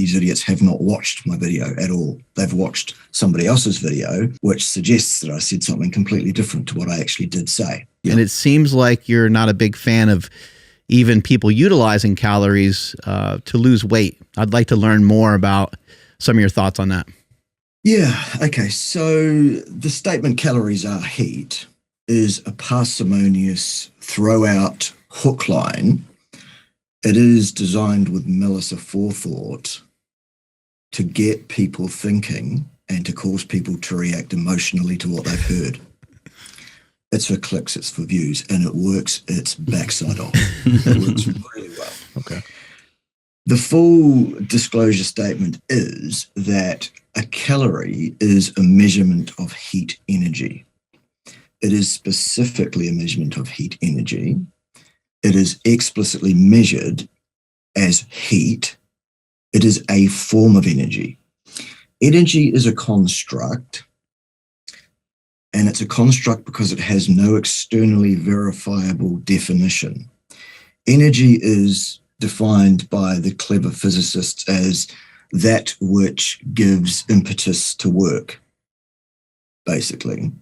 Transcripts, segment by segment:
these idiots have not watched my video at all. They've watched somebody else's video, which suggests that I said something completely different to what I actually did say. Yeah. And it seems like you're not a big fan of even people utilizing calories to lose weight. I'd like to learn more about some of your thoughts on that. Yeah, okay. So the statement calories are heat is a parsimonious throw-out hook line. It is designed with malice aforethought to get people thinking and to cause people to react emotionally to what they've heard. It's for clicks, it's for views, and it works its backside off. It works really well. Okay. The full disclosure statement is that a calorie is a measurement of heat energy. It is specifically a measurement of heat energy. It is explicitly measured as heat. It is a form of energy. Energy is a construct, and it's a construct because it has no externally verifiable definition. Energy is defined by the clever physicists as that which gives impetus to work, basically.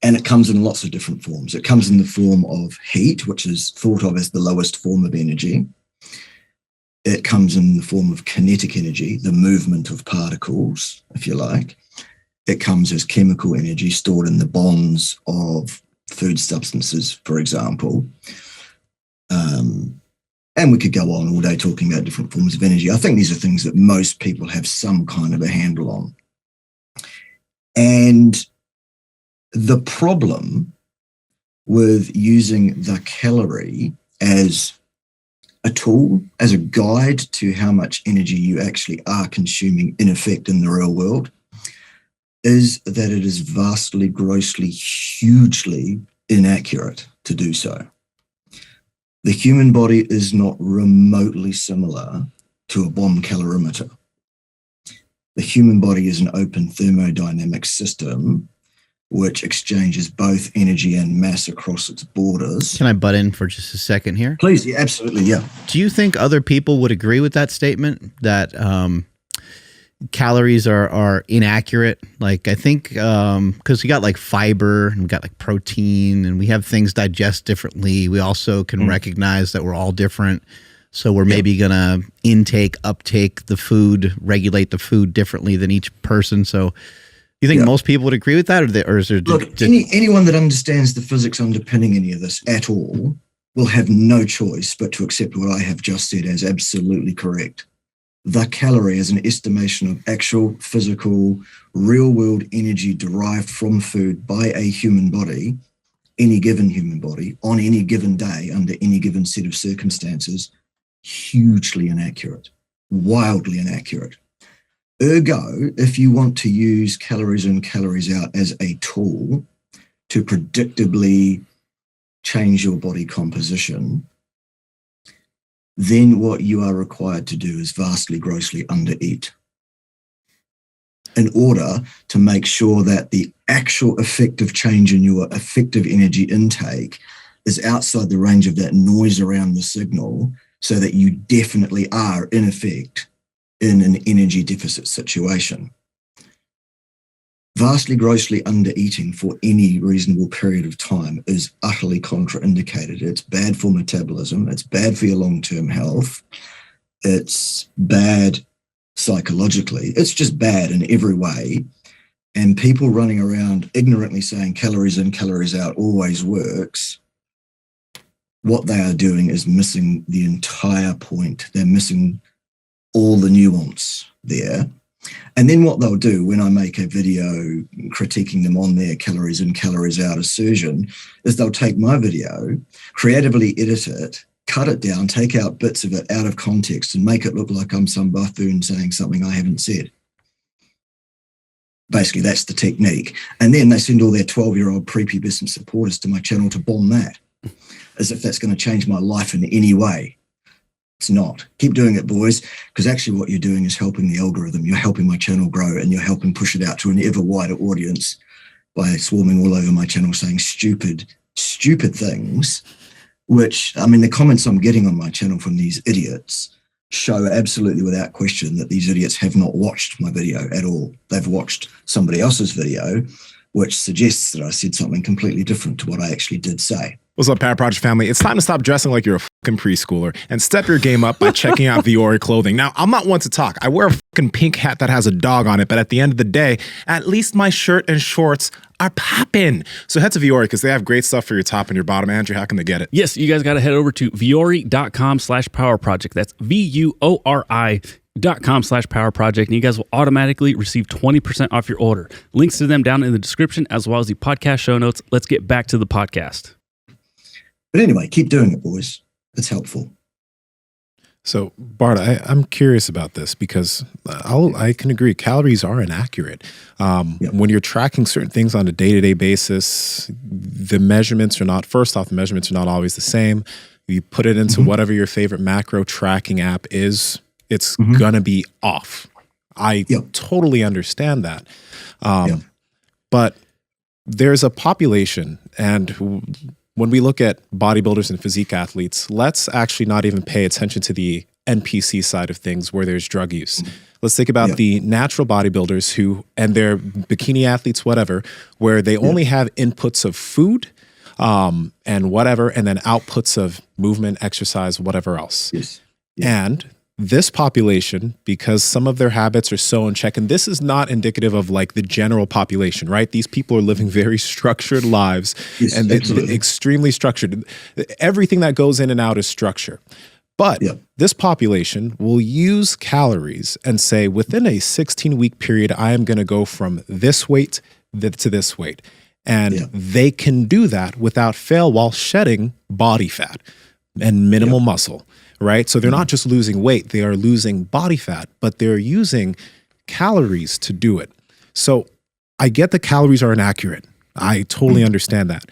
And it comes in lots of different forms. It comes in the form of heat, which is thought of as the lowest form of energy. It comes in the form of kinetic energy, the movement of particles, if you like. It comes as chemical energy stored in the bonds of food substances, for example. And we could go on all day talking about different forms of energy. I think these are things that most people have some kind of a handle on. And the problem with using the calorie as a tool, as a guide to how much energy you actually are consuming in effect in the real world, is that it is vastly, grossly, hugely inaccurate to do so. The human body is not remotely similar to a bomb calorimeter. The human body is an open thermodynamic system which exchanges both energy and mass across its borders. Can I butt in for just a second here? Please, yeah, absolutely, yeah. Do you think other people would agree with that statement, that calories are inaccurate? Like, I think because we got like fiber and we got like protein and we have things digest differently. We also can recognize that we're all different. So we're maybe going to uptake the food, regulate the food differently than each person. So you think most people would agree with that? Or is there... Look, anyone that understands the physics underpinning any of this at all will have no choice but to accept what I have just said as absolutely correct. The calorie is an estimation of actual physical, real-world energy derived from food by a human body, any given human body, on any given day, under any given set of circumstances. Hugely inaccurate, wildly inaccurate. Ergo, if you want to use calories in, calories out as a tool to predictably change your body composition, then what you are required to do is vastly, grossly undereat in order to make sure that the actual effective change in your effective energy intake is outside the range of that noise around the signal, so that you definitely are, in effect, in an energy deficit situation. Vastly, grossly undereating for any reasonable period of time is utterly contraindicated. It's bad for metabolism. It's bad for your long-term health. It's bad psychologically. It's just bad in every way. And people running around ignorantly saying calories in, calories out always works, what they are doing is missing the entire point. They're missing all the nuance there. And then what they'll do when I make a video critiquing them on their calories in, calories out assertion is they'll take my video, creatively edit it, cut it down, take out bits of it out of context and make it look like I'm some buffoon saying something I haven't said. Basically, that's the technique. And then they send all their 12-year-old prepubescent supporters to my channel to bomb that, as if that's going to change my life in any way. It's not. Keep doing it, boys, because actually what you're doing is helping the algorithm. You're helping my channel grow, and you're helping push it out to an ever wider audience by swarming all over my channel saying stupid things, which, I mean, the comments I'm getting on my channel from these idiots show absolutely without question that these idiots have not watched my video at all. They've watched somebody else's video, which suggests that I said something completely different to what I actually did say. What's up, Power Project family? It's time to stop dressing like you're a fucking preschooler and step your game up by checking out Viore clothing. Now, I'm not one to talk. I wear a fucking pink hat that has a dog on it, but at the end of the day, at least my shirt and shorts are popping. So head to Viore because they have great stuff for your top and your bottom. Andrew, how can they get it? Yes, you guys got to head over to viore.com/power project. That's VUORI.com/power project, and you guys will automatically receive 20% off your order. Links to them down in the description as well as the podcast show notes. Let's get back to the podcast. But anyway, keep doing it, boys. It's helpful. So, Bart, I'm curious about this because I can agree calories are inaccurate. When you're tracking certain things on a day-to-day basis, the measurements are not always the same. You put it into whatever your favorite macro tracking app is, it's going to be off. I totally understand that. But there's a population, and when we look at bodybuilders and physique athletes, let's actually not even pay attention to the NPC side of things where there's drug use. Let's think about the natural bodybuilders who, and they're bikini athletes, whatever, where they only have inputs of food and whatever, and then outputs of movement, exercise, whatever else. And this population, because some of their habits are so in check, and this is not indicative of like the general population, right? These people are living very structured lives and they're extremely structured. Everything that goes in and out is structure. But this population will use calories and say, within a 16-week period, I am going to go from this weight to this weight. And they can do that without fail while shedding body fat and minimal muscle. Right? So they're not just losing weight, they are losing body fat, but they're using calories to do it. So I get the calories are inaccurate. I totally understand that.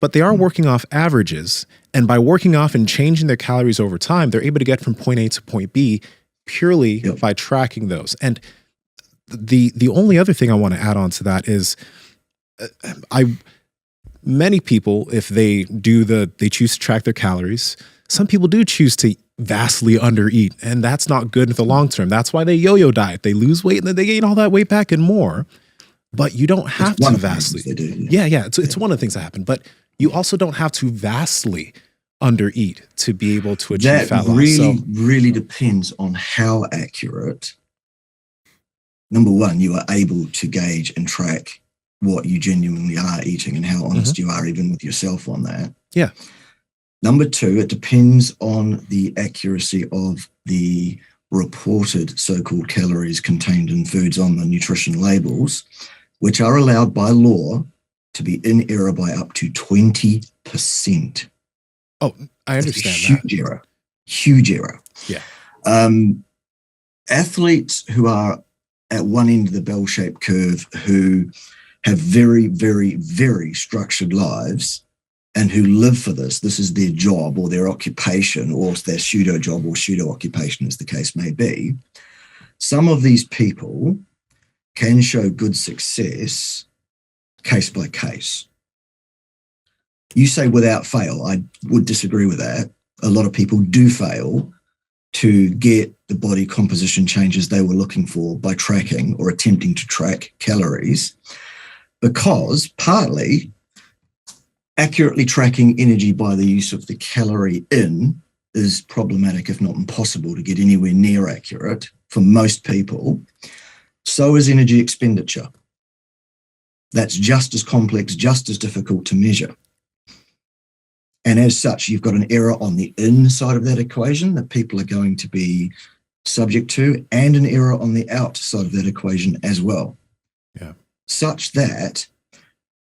But they are working off averages. And by working off and changing their calories over time, they're able to get from point A to point B purely by tracking those. And the only other thing I want to add on to that is many people, if they choose to track their calories, some people do choose to vastly undereat, and that's not good in the long term. That's why they yo-yo diet. They lose weight and then they gain all that weight back and more. But you don't have to vastly. It's one of the things that happen. But you also don't have to vastly undereat to be able to achieve fat loss. That really depends on how accurate. Number one, you are able to gauge and track what you genuinely are eating and how honest you are even with yourself on that. Yeah. Number two, it depends on the accuracy of the reported so-called calories contained in foods on the nutrition labels, which are allowed by law to be in error by up to 20%. Oh, I understand that. Huge error. Yeah. Athletes who are at one end of the bell-shaped curve who have very, very, very structured lives and who live for this is their job or their occupation or their pseudo job or pseudo occupation, as the case may be. Some of these people can show good success case by case. You say without fail. I would disagree with that. A lot of people do fail to get the body composition changes they were looking for by tracking or attempting to track calories, because partly accurately tracking energy by the use of the calorie in is problematic, if not impossible, to get anywhere near accurate for most people. So is energy expenditure. That's just as complex, just as difficult to measure. And as such, you've got an error on the inside of that equation that people are going to be subject to, and an error on the outside of that equation as well. Yeah. Such that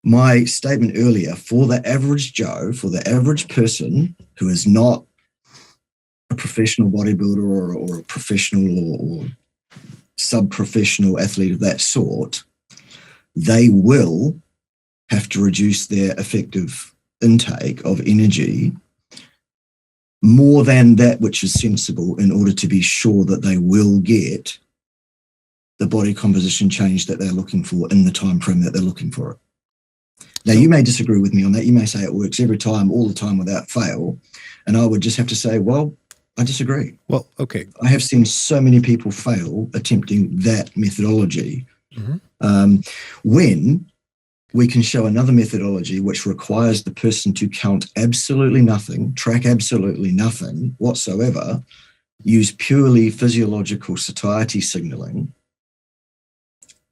my statement earlier, for the average Joe, for the average person who is not a professional bodybuilder or a professional or sub-professional athlete of that sort, they will have to reduce their effective intake of energy more than that which is sensible in order to be sure that they will get the body composition change that they're looking for in the time frame that they're looking for it. Now, you may disagree with me on that. You may say it works every time, all the time, without fail. And I would just have to say, well, I disagree. Well, okay. I have seen so many people fail attempting that methodology. When we can show another methodology which requires the person to count absolutely nothing, track absolutely nothing whatsoever, use purely physiological satiety signaling,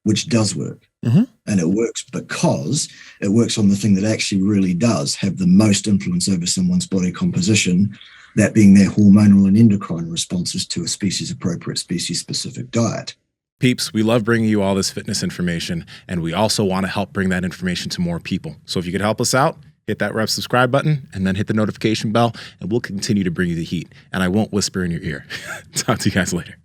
which does work. And it works because it works on the thing that actually really does have the most influence over someone's body composition, that being their hormonal and endocrine responses to a species-appropriate, species-specific diet. Peeps, we love bringing you all this fitness information, and we also want to help bring that information to more people. So if you could help us out, hit that red subscribe button and then hit the notification bell, and we'll continue to bring you the heat. And I won't whisper in your ear. Talk to you guys later.